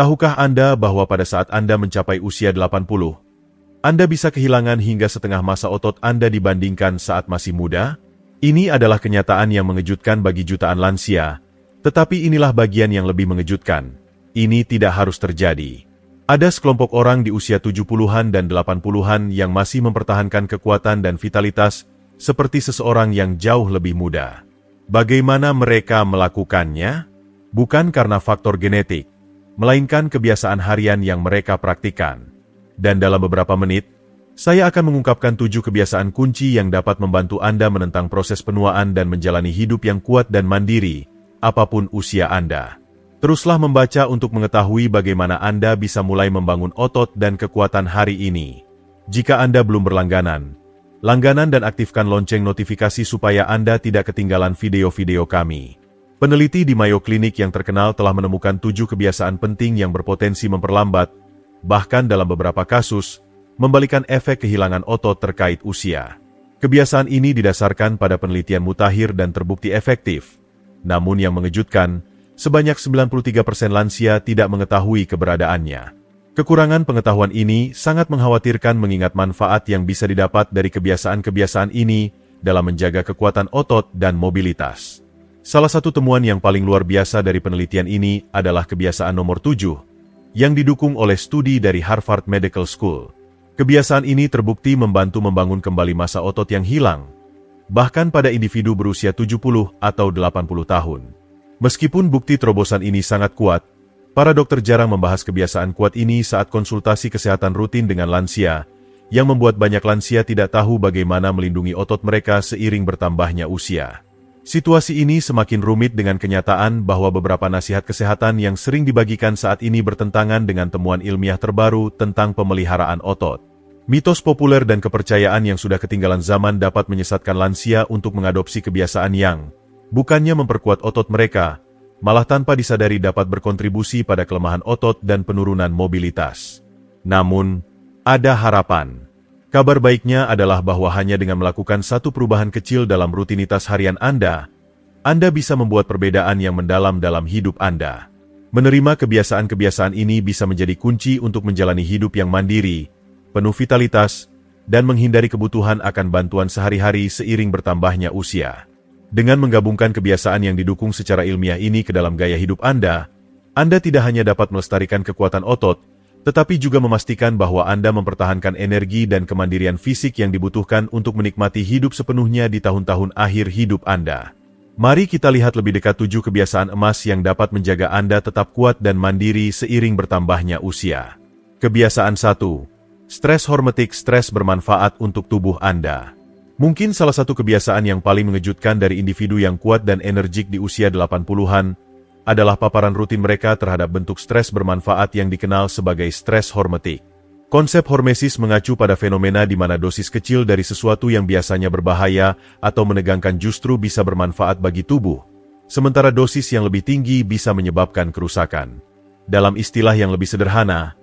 Tahukah Anda bahwa pada saat Anda mencapai usia 80, Anda bisa kehilangan hingga setengah masa otot Anda dibandingkan saat masih muda? Ini adalah kenyataan yang mengejutkan bagi jutaan lansia, tetapi inilah bagian yang lebih mengejutkan. Ini tidak harus terjadi. Ada sekelompok orang di usia 70-an dan 80-an yang masih mempertahankan kekuatan dan vitalitas seperti seseorang yang jauh lebih muda. Bagaimana mereka melakukannya? Bukan karena faktor genetik, melainkan kebiasaan harian yang mereka praktikkan. Dan dalam beberapa menit, saya akan mengungkapkan 7 kebiasaan kunci yang dapat membantu Anda menentang proses penuaan dan menjalani hidup yang kuat dan mandiri, apapun usia Anda. Teruslah membaca untuk mengetahui bagaimana Anda bisa mulai membangun otot dan kekuatan hari ini. Jika Anda belum berlangganan, langganan dan aktifkan lonceng notifikasi supaya Anda tidak ketinggalan video-video kami. Peneliti di Mayo Clinic yang terkenal telah menemukan 7 kebiasaan penting yang berpotensi memperlambat, bahkan dalam beberapa kasus, membalikan efek kehilangan otot terkait usia. Kebiasaan ini didasarkan pada penelitian mutakhir dan terbukti efektif. Namun yang mengejutkan, sebanyak 93% lansia tidak mengetahui keberadaannya. Kekurangan pengetahuan ini sangat mengkhawatirkan mengingat manfaat yang bisa didapat dari kebiasaan-kebiasaan ini dalam menjaga kekuatan otot dan mobilitas. Salah satu temuan yang paling luar biasa dari penelitian ini adalah kebiasaan nomor 7, yang didukung oleh studi dari Harvard Medical School. Kebiasaan ini terbukti membantu membangun kembali massa otot yang hilang, bahkan pada individu berusia 70 atau 80 tahun. Meskipun bukti terobosan ini sangat kuat, para dokter jarang membahas kebiasaan kuat ini saat konsultasi kesehatan rutin dengan lansia, yang membuat banyak lansia tidak tahu bagaimana melindungi otot mereka seiring bertambahnya usia. Situasi ini semakin rumit dengan kenyataan bahwa beberapa nasihat kesehatan yang sering dibagikan saat ini bertentangan dengan temuan ilmiah terbaru tentang pemeliharaan otot. Mitos populer dan kepercayaan yang sudah ketinggalan zaman dapat menyesatkan lansia untuk mengadopsi kebiasaan yang bukannya memperkuat otot mereka, malah tanpa disadari dapat berkontribusi pada kelemahan otot dan penurunan mobilitas. Namun, ada harapan. Kabar baiknya adalah bahwa hanya dengan melakukan satu perubahan kecil dalam rutinitas harian Anda bisa membuat perbedaan yang mendalam dalam hidup Anda. Menerima kebiasaan-kebiasaan ini bisa menjadi kunci untuk menjalani hidup yang mandiri, penuh vitalitas, dan menghindari kebutuhan akan bantuan sehari-hari seiring bertambahnya usia. Dengan menggabungkan kebiasaan yang didukung secara ilmiah ini ke dalam gaya hidup Anda tidak hanya dapat melestarikan kekuatan otot, tetapi juga memastikan bahwa Anda mempertahankan energi dan kemandirian fisik yang dibutuhkan untuk menikmati hidup sepenuhnya di tahun-tahun akhir hidup Anda. Mari kita lihat lebih dekat 7 kebiasaan emas yang dapat menjaga Anda tetap kuat dan mandiri seiring bertambahnya usia. Kebiasaan 1. Stres hormetik. Stres bermanfaat untuk tubuh Anda. Mungkin salah satu kebiasaan yang paling mengejutkan dari individu yang kuat dan energik di usia 80-an adalah paparan rutin mereka terhadap bentuk stres bermanfaat yang dikenal sebagai stres hormetik. Konsep hormesis mengacu pada fenomena di mana dosis kecil dari sesuatu yang biasanya berbahaya atau menegangkan justru bisa bermanfaat bagi tubuh, sementara dosis yang lebih tinggi bisa menyebabkan kerusakan. Dalam istilah yang lebih sederhana,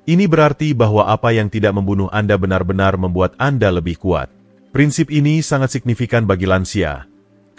ini berarti bahwa apa yang tidak membunuh Anda benar-benar membuat Anda lebih kuat. Prinsip ini sangat signifikan bagi lansia,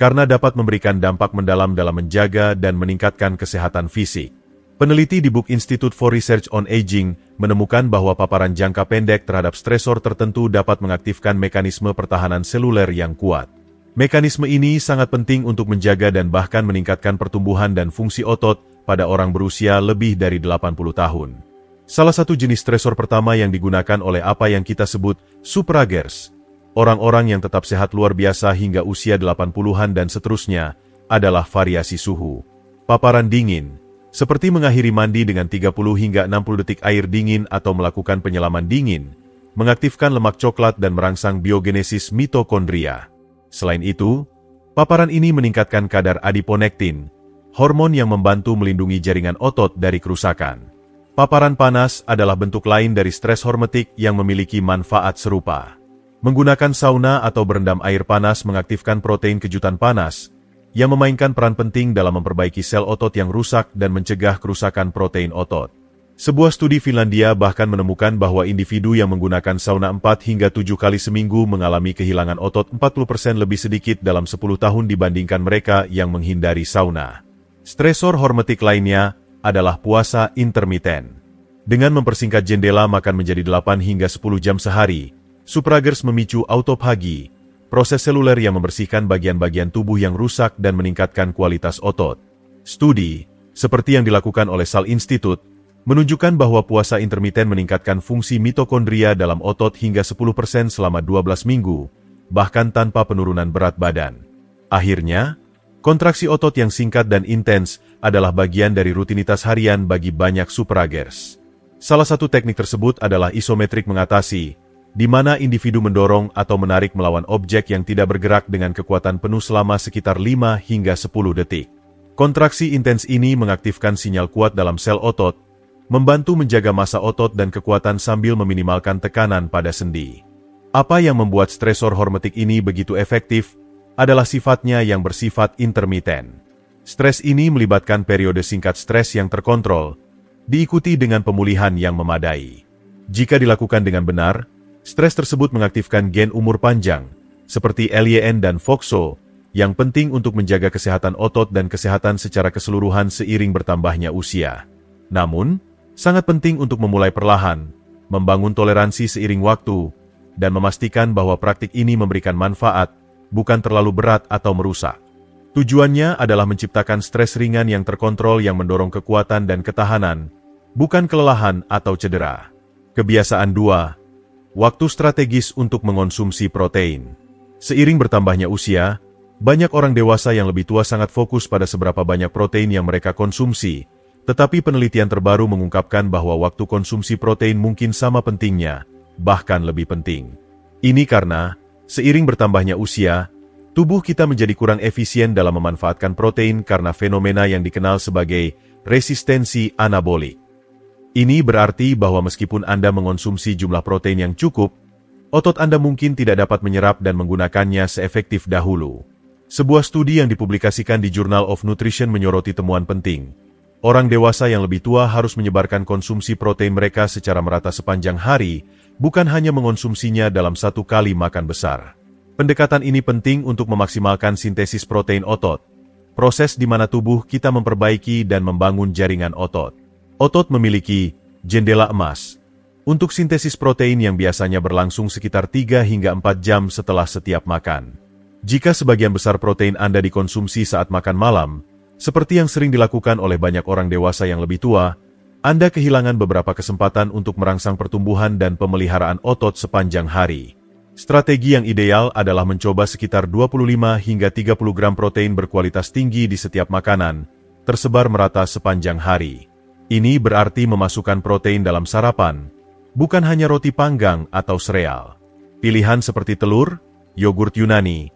karena dapat memberikan dampak mendalam dalam menjaga dan meningkatkan kesehatan fisik. Peneliti di Book Institute for Research on Aging menemukan bahwa paparan jangka pendek terhadap stresor tertentu dapat mengaktifkan mekanisme pertahanan seluler yang kuat. Mekanisme ini sangat penting untuk menjaga dan bahkan meningkatkan pertumbuhan dan fungsi otot pada orang berusia lebih dari 80 tahun. Salah satu jenis stresor pertama yang digunakan oleh apa yang kita sebut supragers, orang-orang yang tetap sehat luar biasa hingga usia 80-an dan seterusnya, adalah variasi suhu. Paparan dingin, seperti mengakhiri mandi dengan 30 hingga 60 detik air dingin atau melakukan penyelaman dingin, mengaktifkan lemak coklat dan merangsang biogenesis mitokondria. Selain itu, paparan ini meningkatkan kadar adiponektin, hormon yang membantu melindungi jaringan otot dari kerusakan. Paparan panas adalah bentuk lain dari stres hormetik yang memiliki manfaat serupa. Menggunakan sauna atau berendam air panas mengaktifkan protein kejutan panas, yang memainkan peran penting dalam memperbaiki sel otot yang rusak dan mencegah kerusakan protein otot. Sebuah studi Finlandia bahkan menemukan bahwa individu yang menggunakan sauna 4 hingga 7 kali seminggu mengalami kehilangan otot 40% lebih sedikit dalam 10 tahun dibandingkan mereka yang menghindari sauna. Stresor hormetik lainnya adalah puasa intermiten. Dengan mempersingkat jendela makan menjadi 8 hingga 10 jam sehari, Supra-Gers memicu autophagy, proses seluler yang membersihkan bagian-bagian tubuh yang rusak dan meningkatkan kualitas otot. Studi, seperti yang dilakukan oleh Salk Institute, menunjukkan bahwa puasa intermiten meningkatkan fungsi mitokondria dalam otot hingga 10% selama 12 minggu, bahkan tanpa penurunan berat badan. Akhirnya, kontraksi otot yang singkat dan intens adalah bagian dari rutinitas harian bagi banyak Supra-Gers. Salah satu teknik tersebut adalah isometrik mengatasi, di mana individu mendorong atau menarik melawan objek yang tidak bergerak dengan kekuatan penuh selama sekitar 5 hingga 10 detik. Kontraksi intens ini mengaktifkan sinyal kuat dalam sel otot, membantu menjaga massa otot dan kekuatan sambil meminimalkan tekanan pada sendi. Apa yang membuat stresor hormetik ini begitu efektif adalah sifatnya yang bersifat intermiten. Stres ini melibatkan periode singkat stres yang terkontrol, diikuti dengan pemulihan yang memadai. Jika dilakukan dengan benar, stres tersebut mengaktifkan gen umur panjang, seperti LYN dan FOXO, yang penting untuk menjaga kesehatan otot dan kesehatan secara keseluruhan seiring bertambahnya usia. Namun, sangat penting untuk memulai perlahan, membangun toleransi seiring waktu, dan memastikan bahwa praktik ini memberikan manfaat, bukan terlalu berat atau merusak. Tujuannya adalah menciptakan stres ringan yang terkontrol yang mendorong kekuatan dan ketahanan, bukan kelelahan atau cedera. Kebiasaan 2. Waktu strategis untuk mengonsumsi protein. Seiring bertambahnya usia, banyak orang dewasa yang lebih tua sangat fokus pada seberapa banyak protein yang mereka konsumsi, tetapi penelitian terbaru mengungkapkan bahwa waktu konsumsi protein mungkin sama pentingnya, bahkan lebih penting. Ini karena, seiring bertambahnya usia, tubuh kita menjadi kurang efisien dalam memanfaatkan protein karena fenomena yang dikenal sebagai resistensi anabolik. Ini berarti bahwa meskipun Anda mengonsumsi jumlah protein yang cukup, otot Anda mungkin tidak dapat menyerap dan menggunakannya seefektif dahulu. Sebuah studi yang dipublikasikan di Journal of Nutrition menyoroti temuan penting. Orang dewasa yang lebih tua harus menyebarkan konsumsi protein mereka secara merata sepanjang hari, bukan hanya mengonsumsinya dalam satu kali makan besar. Pendekatan ini penting untuk memaksimalkan sintesis protein otot, proses di mana tubuh kita memperbaiki dan membangun jaringan otot. Otot memiliki jendela emas untuk sintesis protein yang biasanya berlangsung sekitar 3 hingga 4 jam setelah setiap makan. Jika sebagian besar protein Anda dikonsumsi saat makan malam, seperti yang sering dilakukan oleh banyak orang dewasa yang lebih tua, Anda kehilangan beberapa kesempatan untuk merangsang pertumbuhan dan pemeliharaan otot sepanjang hari. Strategi yang ideal adalah mencoba sekitar 25 hingga 30 gram protein berkualitas tinggi di setiap makanan, tersebar merata sepanjang hari. Ini berarti memasukkan protein dalam sarapan, bukan hanya roti panggang atau sereal. Pilihan seperti telur, yogurt Yunani,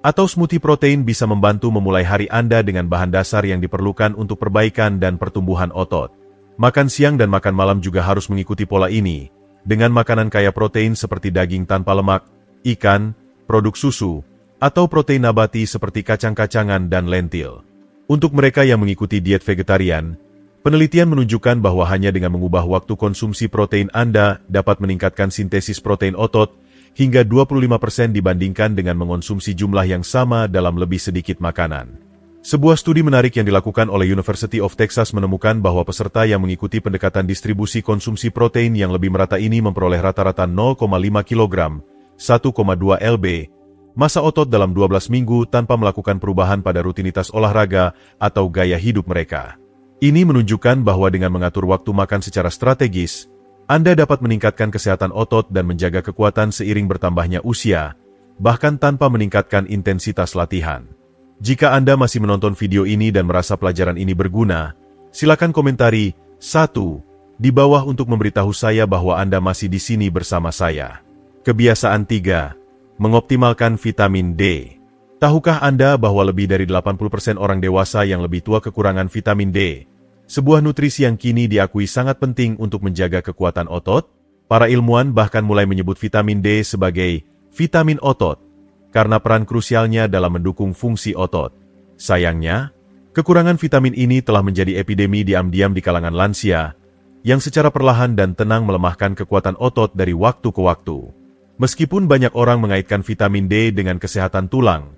atau smoothie protein bisa membantu memulai hari Anda dengan bahan dasar yang diperlukan untuk perbaikan dan pertumbuhan otot. Makan siang dan makan malam juga harus mengikuti pola ini, dengan makanan kaya protein seperti daging tanpa lemak, ikan, produk susu, atau protein nabati seperti kacang-kacangan dan lentil. Untuk mereka yang mengikuti diet vegetarian, penelitian menunjukkan bahwa hanya dengan mengubah waktu konsumsi protein Anda dapat meningkatkan sintesis protein otot, hingga 25% dibandingkan dengan mengonsumsi jumlah yang sama dalam lebih sedikit makanan. Sebuah studi menarik yang dilakukan oleh University of Texas menemukan bahwa peserta yang mengikuti pendekatan distribusi konsumsi protein yang lebih merata ini memperoleh rata-rata 0,5 kg, 1,2 lb, massa otot dalam 12 minggu tanpa melakukan perubahan pada rutinitas olahraga atau gaya hidup mereka. Ini menunjukkan bahwa dengan mengatur waktu makan secara strategis, Anda dapat meningkatkan kesehatan otot dan menjaga kekuatan seiring bertambahnya usia, bahkan tanpa meningkatkan intensitas latihan. Jika Anda masih menonton video ini dan merasa pelajaran ini berguna, silakan komentari 1 di bawah untuk memberitahu saya bahwa Anda masih di sini bersama saya. Kebiasaan 3. Mengoptimalkan vitamin D. Tahukah Anda bahwa lebih dari 80% orang dewasa yang lebih tua kekurangan vitamin D? Sebuah nutrisi yang kini diakui sangat penting untuk menjaga kekuatan otot. Para ilmuwan bahkan mulai menyebut vitamin D sebagai vitamin otot, karena peran krusialnya dalam mendukung fungsi otot. Sayangnya, kekurangan vitamin ini telah menjadi epidemi diam-diam di kalangan lansia, yang secara perlahan dan tenang melemahkan kekuatan otot dari waktu ke waktu. Meskipun banyak orang mengaitkan vitamin D dengan kesehatan tulang,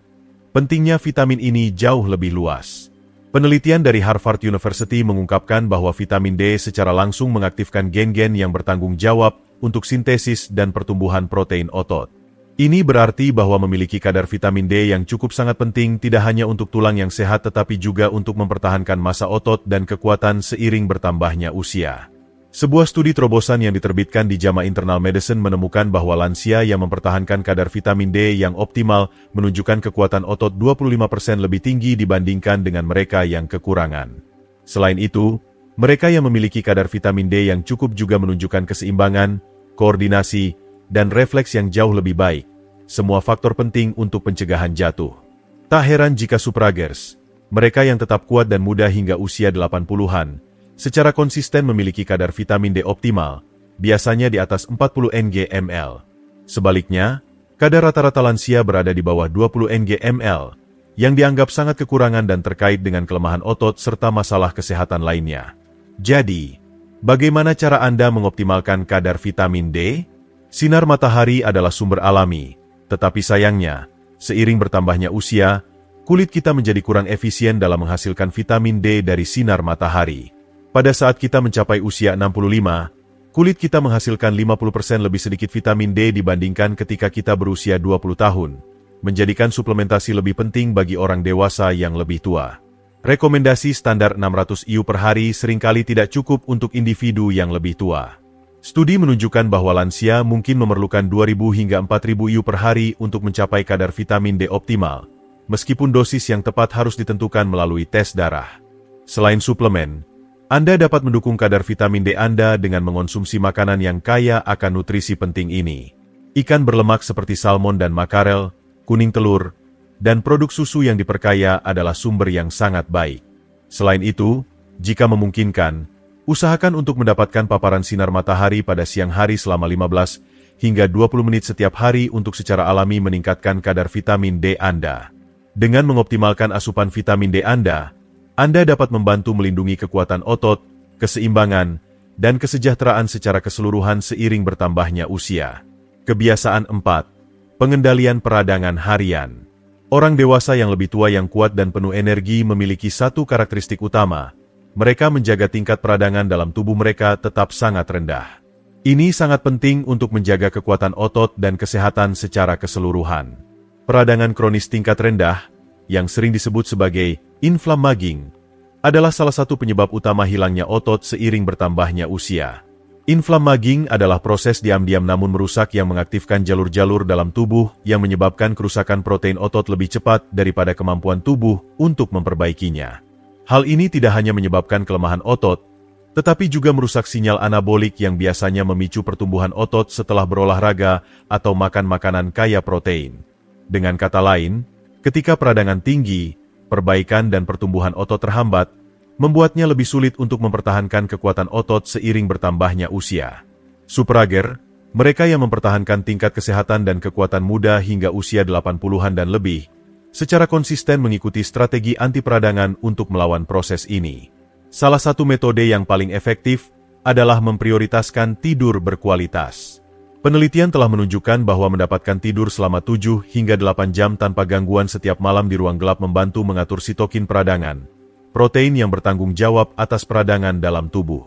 pentingnya vitamin ini jauh lebih luas. Penelitian dari Harvard University mengungkapkan bahwa vitamin D secara langsung mengaktifkan gen-gen yang bertanggung jawab untuk sintesis dan pertumbuhan protein otot. Ini berarti bahwa memiliki kadar vitamin D yang cukup sangat penting tidak hanya untuk tulang yang sehat tetapi juga untuk mempertahankan massa otot dan kekuatan seiring bertambahnya usia. Sebuah studi terobosan yang diterbitkan di JAMA Internal Medicine menemukan bahwa lansia yang mempertahankan kadar vitamin D yang optimal menunjukkan kekuatan otot 25% lebih tinggi dibandingkan dengan mereka yang kekurangan. Selain itu, mereka yang memiliki kadar vitamin D yang cukup juga menunjukkan keseimbangan, koordinasi, dan refleks yang jauh lebih baik. Semua faktor penting untuk pencegahan jatuh. Tak heran jika supragers, mereka yang tetap kuat dan muda hingga usia 80-an, secara konsisten memiliki kadar vitamin D optimal, biasanya di atas 40 ng/ml. Sebaliknya, kadar rata-rata lansia berada di bawah 20 ng/ml, yang dianggap sangat kekurangan dan terkait dengan kelemahan otot serta masalah kesehatan lainnya. Jadi, bagaimana cara Anda mengoptimalkan kadar vitamin D? Sinar matahari adalah sumber alami, tetapi sayangnya, seiring bertambahnya usia, kulit kita menjadi kurang efisien dalam menghasilkan vitamin D dari sinar matahari. Pada saat kita mencapai usia 65, kulit kita menghasilkan 50% lebih sedikit vitamin D dibandingkan ketika kita berusia 20 tahun, menjadikan suplementasi lebih penting bagi orang dewasa yang lebih tua. Rekomendasi standar 600 IU per hari seringkali tidak cukup untuk individu yang lebih tua. Studi menunjukkan bahwa lansia mungkin memerlukan 2.000 hingga 4.000 IU per hari untuk mencapai kadar vitamin D optimal, meskipun dosis yang tepat harus ditentukan melalui tes darah. Selain suplemen, Anda dapat mendukung kadar vitamin D Anda dengan mengonsumsi makanan yang kaya akan nutrisi penting ini. Ikan berlemak seperti salmon dan makarel, kuning telur, dan produk susu yang diperkaya adalah sumber yang sangat baik. Selain itu, jika memungkinkan, usahakan untuk mendapatkan paparan sinar matahari pada siang hari selama 15 hingga 20 menit setiap hari untuk secara alami meningkatkan kadar vitamin D Anda. Dengan mengoptimalkan asupan vitamin D Anda dapat membantu melindungi kekuatan otot, keseimbangan, dan kesejahteraan secara keseluruhan seiring bertambahnya usia. Kebiasaan 4. Pengendalian peradangan harian. Orang dewasa yang lebih tua yang kuat dan penuh energi memiliki satu karakteristik utama. Mereka menjaga tingkat peradangan dalam tubuh mereka tetap sangat rendah. Ini sangat penting untuk menjaga kekuatan otot dan kesehatan secara keseluruhan. Peradangan kronis tingkat rendah, yang sering disebut sebagai inflammaging, adalah salah satu penyebab utama hilangnya otot seiring bertambahnya usia. Inflammaging adalah proses diam-diam namun merusak yang mengaktifkan jalur-jalur dalam tubuh yang menyebabkan kerusakan protein otot lebih cepat daripada kemampuan tubuh untuk memperbaikinya. Hal ini tidak hanya menyebabkan kelemahan otot, tetapi juga merusak sinyal anabolik yang biasanya memicu pertumbuhan otot setelah berolahraga atau makan makanan kaya protein. Dengan kata lain, ketika peradangan tinggi, perbaikan dan pertumbuhan otot terhambat, membuatnya lebih sulit untuk mempertahankan kekuatan otot seiring bertambahnya usia. Suprager, mereka yang mempertahankan tingkat kesehatan dan kekuatan muda hingga usia 80-an dan lebih, secara konsisten mengikuti strategi anti peradangan untuk melawan proses ini. Salah satu metode yang paling efektif adalah memprioritaskan tidur berkualitas. Penelitian telah menunjukkan bahwa mendapatkan tidur selama 7 hingga 8 jam tanpa gangguan setiap malam di ruang gelap membantu mengatur sitokin peradangan, protein yang bertanggung jawab atas peradangan dalam tubuh.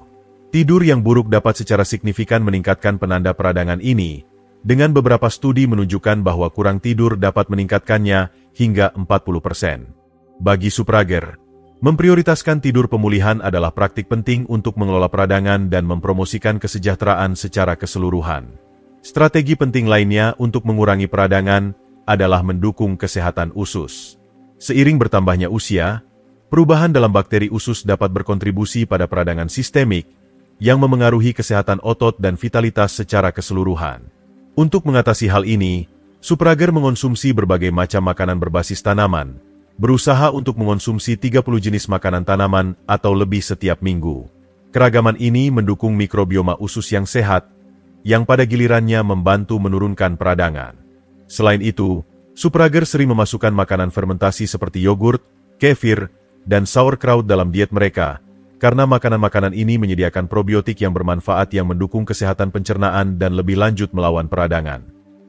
Tidur yang buruk dapat secara signifikan meningkatkan penanda peradangan ini, dengan beberapa studi menunjukkan bahwa kurang tidur dapat meningkatkannya hingga 40%. Bagi suprager, memprioritaskan tidur pemulihan adalah praktik penting untuk mengelola peradangan dan mempromosikan kesejahteraan secara keseluruhan. Strategi penting lainnya untuk mengurangi peradangan adalah mendukung kesehatan usus. Seiring bertambahnya usia, perubahan dalam bakteri usus dapat berkontribusi pada peradangan sistemik yang memengaruhi kesehatan otot dan vitalitas secara keseluruhan. Untuk mengatasi hal ini, suprager mengonsumsi berbagai macam makanan berbasis tanaman, berusaha untuk mengonsumsi 30 jenis makanan tanaman atau lebih setiap minggu. Keragaman ini mendukung mikrobioma usus yang sehat, yang pada gilirannya membantu menurunkan peradangan. Selain itu, suprager sering memasukkan makanan fermentasi seperti yogurt, kefir, dan sauerkraut dalam diet mereka, karena makanan-makanan ini menyediakan probiotik yang bermanfaat yang mendukung kesehatan pencernaan dan lebih lanjut melawan peradangan.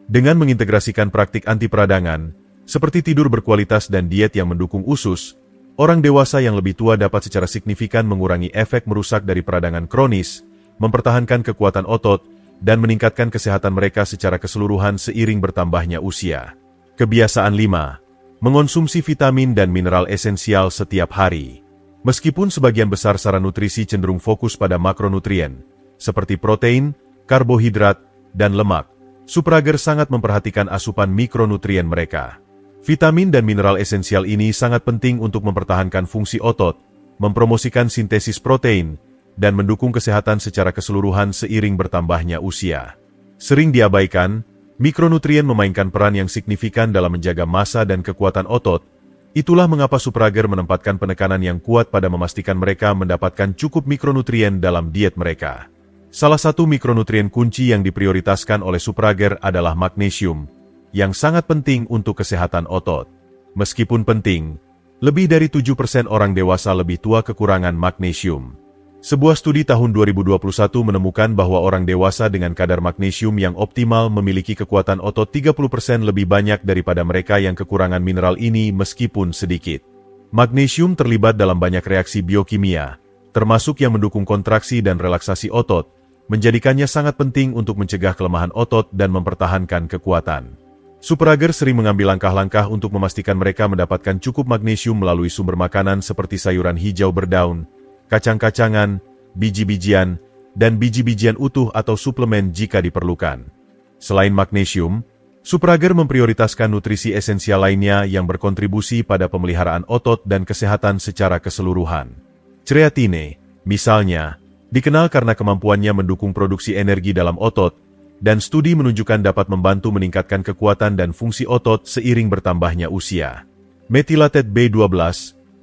Dengan mengintegrasikan praktik anti peradangan, seperti tidur berkualitas dan diet yang mendukung usus, Orang dewasa yang lebih tua dapat secara signifikan mengurangi efek merusak dari peradangan kronis, mempertahankan kekuatan otot, dan meningkatkan kesehatan mereka secara keseluruhan seiring bertambahnya usia. Kebiasaan 5. Mengonsumsi vitamin dan mineral esensial setiap hari. Meskipun sebagian besar saran nutrisi cenderung fokus pada makronutrien, seperti protein, karbohidrat, dan lemak, Suprager sangat memperhatikan asupan mikronutrien mereka. Vitamin dan mineral esensial ini sangat penting untuk mempertahankan fungsi otot, mempromosikan sintesis protein, dan mendukung kesehatan secara keseluruhan seiring bertambahnya usia. Sering diabaikan, mikronutrien memainkan peran yang signifikan dalam menjaga massa dan kekuatan otot. Itulah mengapa Suprager menempatkan penekanan yang kuat pada memastikan mereka mendapatkan cukup mikronutrien dalam diet mereka. Salah satu mikronutrien kunci yang diprioritaskan oleh Suprager adalah magnesium, yang sangat penting untuk kesehatan otot. Meskipun penting, lebih dari 7% orang dewasa lebih tua kekurangan magnesium. Sebuah studi tahun 2021 menemukan bahwa orang dewasa dengan kadar magnesium yang optimal memiliki kekuatan otot 30% lebih banyak daripada mereka yang kekurangan mineral ini meskipun sedikit. Magnesium terlibat dalam banyak reaksi biokimia, termasuk yang mendukung kontraksi dan relaksasi otot, menjadikannya sangat penting untuk mencegah kelemahan otot dan mempertahankan kekuatan. Suprager sering mengambil langkah-langkah untuk memastikan mereka mendapatkan cukup magnesium melalui sumber makanan seperti sayuran hijau berdaun, kacang-kacangan, biji-bijian, dan biji-bijian utuh atau suplemen jika diperlukan. Selain magnesium, Suprager memprioritaskan nutrisi esensial lainnya yang berkontribusi pada pemeliharaan otot dan kesehatan secara keseluruhan. Kreatine, misalnya, dikenal karena kemampuannya mendukung produksi energi dalam otot, dan studi menunjukkan dapat membantu meningkatkan kekuatan dan fungsi otot seiring bertambahnya usia. Methylated B12,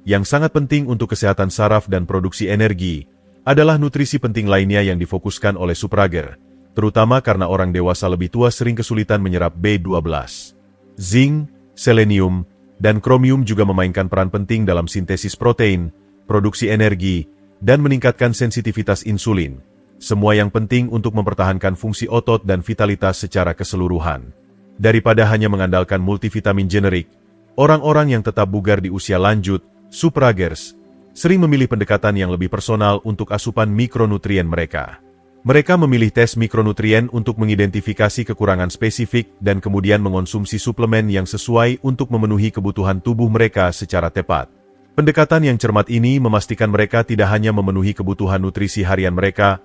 yang sangat penting untuk kesehatan saraf dan produksi energi, adalah nutrisi penting lainnya yang difokuskan oleh Suprager, terutama karena orang dewasa lebih tua sering kesulitan menyerap B12. Zinc, selenium, dan kromium juga memainkan peran penting dalam sintesis protein, produksi energi, dan meningkatkan sensitivitas insulin. Semua yang penting untuk mempertahankan fungsi otot dan vitalitas secara keseluruhan. Daripada hanya mengandalkan multivitamin generik, orang-orang yang tetap bugar di usia lanjut, Supragers, sering memilih pendekatan yang lebih personal untuk asupan mikronutrien mereka. Mereka memilih tes mikronutrien untuk mengidentifikasi kekurangan spesifik dan kemudian mengonsumsi suplemen yang sesuai untuk memenuhi kebutuhan tubuh mereka secara tepat. Pendekatan yang cermat ini memastikan mereka tidak hanya memenuhi kebutuhan nutrisi harian mereka,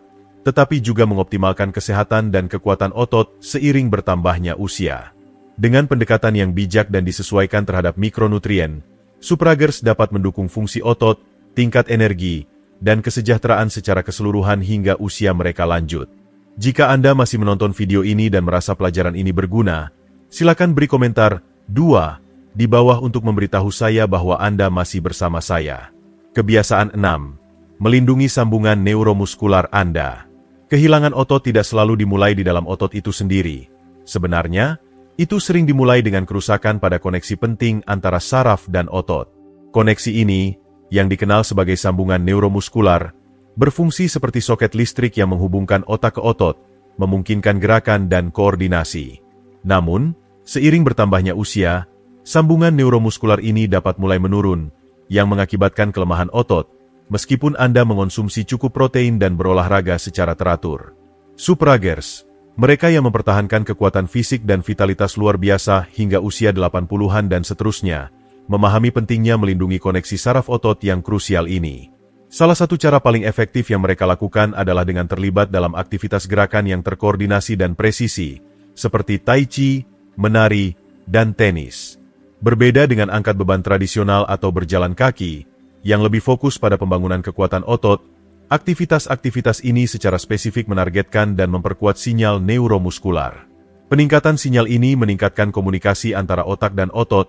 tetapi juga mengoptimalkan kesehatan dan kekuatan otot seiring bertambahnya usia. Dengan pendekatan yang bijak dan disesuaikan terhadap mikronutrien, Supragers dapat mendukung fungsi otot, tingkat energi, dan kesejahteraan secara keseluruhan hingga usia mereka lanjut. Jika Anda masih menonton video ini dan merasa pelajaran ini berguna, silakan beri komentar 2 di bawah untuk memberitahu saya bahwa Anda masih bersama saya. Kebiasaan 6. Melindungi sambungan neuromuskular Anda. Kehilangan otot tidak selalu dimulai di dalam otot itu sendiri. Sebenarnya, itu sering dimulai dengan kerusakan pada koneksi penting antara saraf dan otot. Koneksi ini, yang dikenal sebagai sambungan neuromuskular, berfungsi seperti soket listrik yang menghubungkan otak ke otot, memungkinkan gerakan dan koordinasi. Namun, seiring bertambahnya usia, sambungan neuromuskular ini dapat mulai menurun, yang mengakibatkan kelemahan otot, meskipun Anda mengonsumsi cukup protein dan berolahraga secara teratur. Supragers, mereka yang mempertahankan kekuatan fisik dan vitalitas luar biasa hingga usia 80-an dan seterusnya, memahami pentingnya melindungi koneksi saraf otot yang krusial ini. Salah satu cara paling efektif yang mereka lakukan adalah dengan terlibat dalam aktivitas gerakan yang terkoordinasi dan presisi, seperti tai chi, menari, dan tenis. Berbeda dengan angkat beban tradisional atau berjalan kaki, yang lebih fokus pada pembangunan kekuatan otot, aktivitas-aktivitas ini secara spesifik menargetkan dan memperkuat sinyal neuromuskular. Peningkatan sinyal ini meningkatkan komunikasi antara otak dan otot,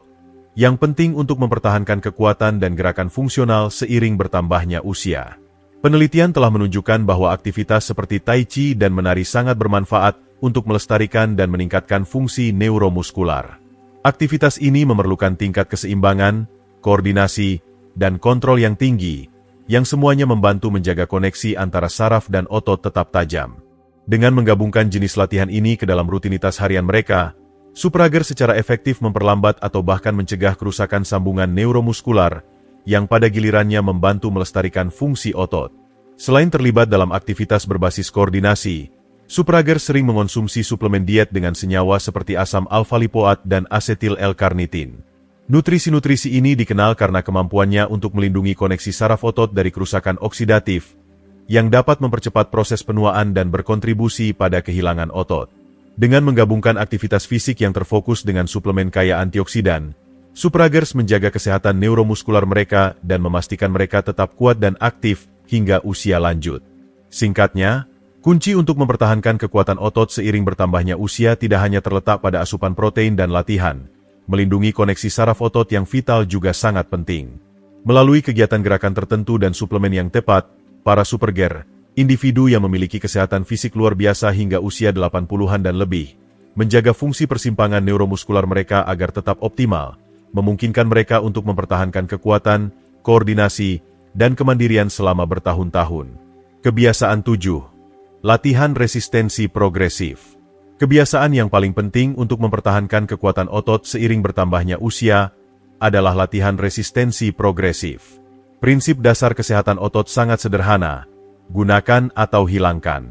yang penting untuk mempertahankan kekuatan dan gerakan fungsional seiring bertambahnya usia. Penelitian telah menunjukkan bahwa aktivitas seperti tai chi dan menari sangat bermanfaat untuk melestarikan dan meningkatkan fungsi neuromuskular. Aktivitas ini memerlukan tingkat keseimbangan, koordinasi, dan kontrol yang tinggi, yang semuanya membantu menjaga koneksi antara saraf dan otot tetap tajam. Dengan menggabungkan jenis latihan ini ke dalam rutinitas harian mereka, Suprager secara efektif memperlambat atau bahkan mencegah kerusakan sambungan neuromuskular yang pada gilirannya membantu melestarikan fungsi otot. Selain terlibat dalam aktivitas berbasis koordinasi, Suprager sering mengonsumsi suplemen diet dengan senyawa seperti asam alfa-lipoat dan asetil L-karnitin. Nutrisi-nutrisi ini dikenal karena kemampuannya untuk melindungi koneksi saraf otot dari kerusakan oksidatif, yang dapat mempercepat proses penuaan dan berkontribusi pada kehilangan otot. Dengan menggabungkan aktivitas fisik yang terfokus dengan suplemen kaya antioksidan, Supragers menjaga kesehatan neuromuskular mereka dan memastikan mereka tetap kuat dan aktif hingga usia lanjut. Singkatnya, kunci untuk mempertahankan kekuatan otot seiring bertambahnya usia tidak hanya terletak pada asupan protein dan latihan. Melindungi koneksi saraf otot yang vital juga sangat penting. Melalui kegiatan gerakan tertentu dan suplemen yang tepat, para superger, individu yang memiliki kesehatan fisik luar biasa hingga usia 80-an dan lebih, menjaga fungsi persimpangan neuromuskular mereka agar tetap optimal, memungkinkan mereka untuk mempertahankan kekuatan, koordinasi, dan kemandirian selama bertahun-tahun. Kebiasaan 7. Latihan resistensi progresif. Kebiasaan yang paling penting untuk mempertahankan kekuatan otot seiring bertambahnya usia adalah latihan resistensi progresif. Prinsip dasar kesehatan otot sangat sederhana, gunakan atau hilangkan.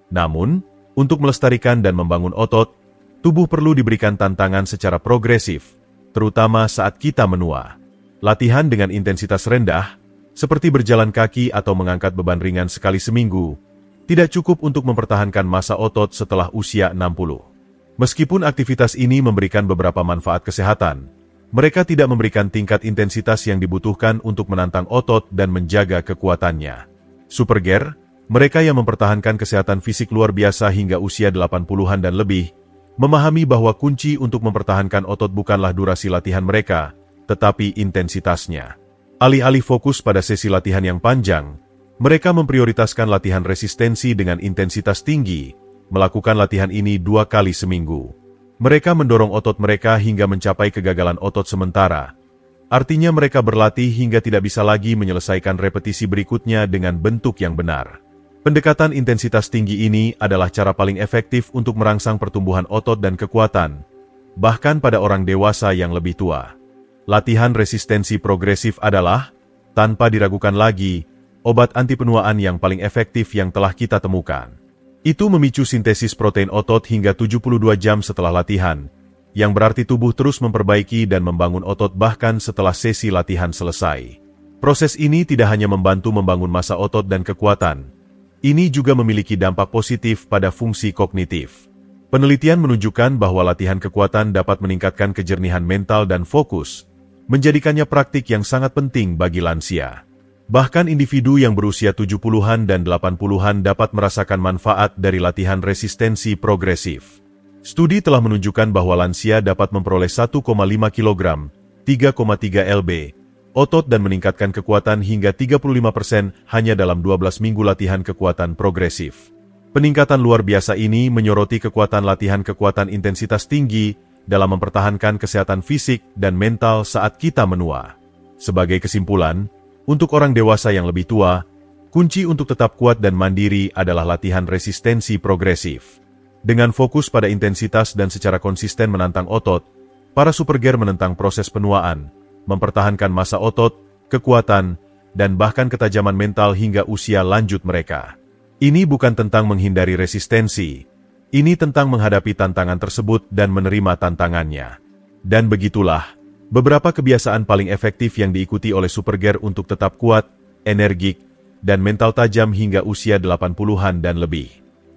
Namun, untuk melestarikan dan membangun otot, tubuh perlu diberikan tantangan secara progresif, terutama saat kita menua. Latihan dengan intensitas rendah, seperti berjalan kaki atau mengangkat beban ringan sekali seminggu, tidak cukup untuk mempertahankan massa otot setelah usia 60. Meskipun aktivitas ini memberikan beberapa manfaat kesehatan, mereka tidak memberikan tingkat intensitas yang dibutuhkan untuk menantang otot dan menjaga kekuatannya. Superger, mereka yang mempertahankan kesehatan fisik luar biasa hingga usia 80-an dan lebih, memahami bahwa kunci untuk mempertahankan otot bukanlah durasi latihan mereka, tetapi intensitasnya. Alih-alih fokus pada sesi latihan yang panjang, mereka memprioritaskan latihan resistensi dengan intensitas tinggi, melakukan latihan ini 2 kali seminggu. Mereka mendorong otot mereka hingga mencapai kegagalan otot sementara. Artinya mereka berlatih hingga tidak bisa lagi menyelesaikan repetisi berikutnya dengan bentuk yang benar. Pendekatan intensitas tinggi ini adalah cara paling efektif untuk merangsang pertumbuhan otot dan kekuatan, bahkan pada orang dewasa yang lebih tua. Latihan resistensi progresif adalah, tanpa diragukan lagi, obat anti penuaan yang paling efektif yang telah kita temukan. Itu memicu sintesis protein otot hingga 72 jam setelah latihan, yang berarti tubuh terus memperbaiki dan membangun otot bahkan setelah sesi latihan selesai. Proses ini tidak hanya membantu membangun massa otot dan kekuatan, ini juga memiliki dampak positif pada fungsi kognitif. Penelitian menunjukkan bahwa latihan kekuatan dapat meningkatkan kejernihan mental dan fokus, menjadikannya praktik yang sangat penting bagi lansia. Bahkan individu yang berusia 70-an dan 80-an dapat merasakan manfaat dari latihan resistensi progresif. Studi telah menunjukkan bahwa lansia dapat memperoleh 1,5 kg, 3,3 lb, otot dan meningkatkan kekuatan hingga 35% hanya dalam 12 minggu latihan kekuatan progresif. Peningkatan luar biasa ini menyoroti kekuatan latihan kekuatan intensitas tinggi dalam mempertahankan kesehatan fisik dan mental saat kita menua. Sebagai kesimpulan, untuk orang dewasa yang lebih tua, kunci untuk tetap kuat dan mandiri adalah latihan resistensi progresif. Dengan fokus pada intensitas dan secara konsisten menantang otot, para superger menentang proses penuaan, mempertahankan massa otot, kekuatan, dan bahkan ketajaman mental hingga usia lanjut mereka. Ini bukan tentang menghindari resistensi, ini tentang menghadapi tantangan tersebut dan menerima tantangannya. Dan begitulah, beberapa kebiasaan paling efektif yang diikuti oleh superger untuk tetap kuat, energik, dan mental tajam hingga usia 80-an dan lebih.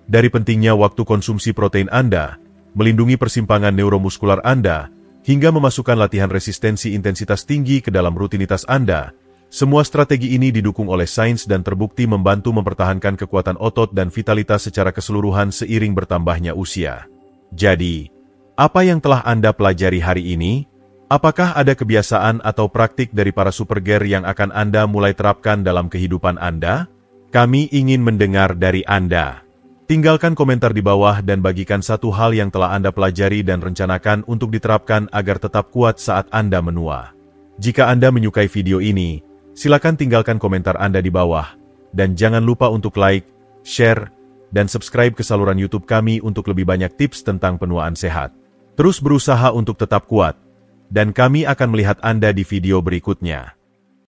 Dari pentingnya waktu konsumsi protein Anda, melindungi persimpangan neuromuskular Anda, hingga memasukkan latihan resistensi intensitas tinggi ke dalam rutinitas Anda, semua strategi ini didukung oleh sains dan terbukti membantu mempertahankan kekuatan otot dan vitalitas secara keseluruhan seiring bertambahnya usia. Jadi, apa yang telah Anda pelajari hari ini? Apakah ada kebiasaan atau praktik dari para superger yang akan Anda mulai terapkan dalam kehidupan Anda? Kami ingin mendengar dari Anda. Tinggalkan komentar di bawah dan bagikan satu hal yang telah Anda pelajari dan rencanakan untuk diterapkan agar tetap kuat saat Anda menua. Jika Anda menyukai video ini, silakan tinggalkan komentar Anda di bawah. Dan jangan lupa untuk like, share, dan subscribe ke saluran YouTube kami untuk lebih banyak tips tentang penuaan sehat. Terus berusaha untuk tetap kuat. Dan kami akan melihat Anda di video berikutnya.